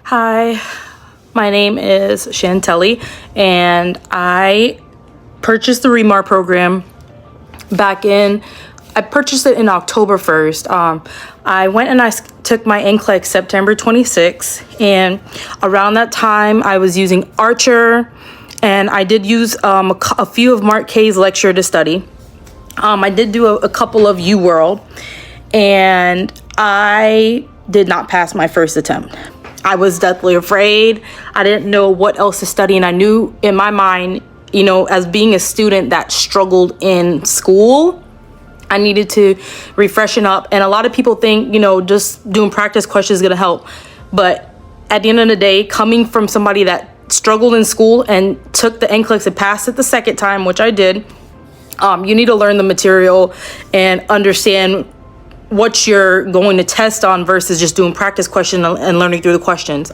Hi, my name is Chantelli, and I purchased the ReMar program I purchased it in October 1st. I went and I took my NCLEX September 26th, and around that time I was using Archer, and I did use a few of Mark K's lecture to study. I did do a couple of UWorld, and I did not pass my first attempt. I was deathly afraid. I didn't know what else to study, and I knew in my mind, as being a student that struggled in school, I needed to refreshen up. And a lot of people think, just doing practice questions is going to help. But at the end of the day, coming from somebody that struggled in school and took the NCLEX and passed it the second time, which I did, you need to learn the material and understand what you're going to test on versus just doing practice questions and learning through the questions.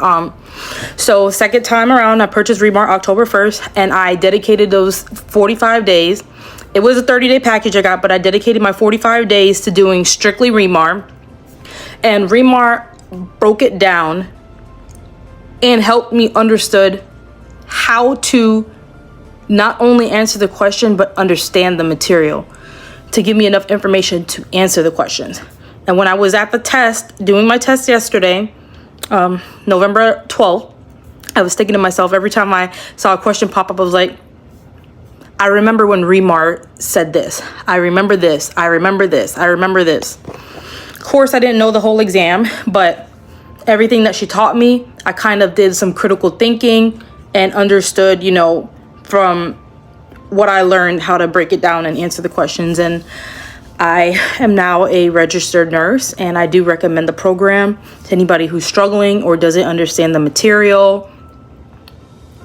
So second time around, I purchased ReMar October 1st, and I dedicated those 45 days. It was a 30-day package I got, but I dedicated my 45 days to doing strictly ReMar. And ReMar broke it down and helped me understood how to not only answer the question, but understand the material to give me enough information to answer the questions. And when I was at the test, doing my test yesterday, November 12th, I was thinking to myself, every time I saw a question pop up, I was like, I remember when ReMar said this. I remember this. I remember this. I remember this. Of course, I didn't know the whole exam, but everything that she taught me, I kind of did some critical thinking and understood, from what I learned, how to break it down and answer the questions. And I am now a registered nurse, and I do recommend the program to anybody who's struggling or doesn't understand the material.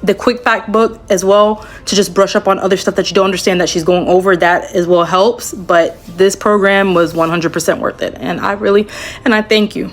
The quick fact book as well, to just brush up on other stuff that you don't understand that she's going over, that as well helps. But this program was 100% worth it, and I thank you.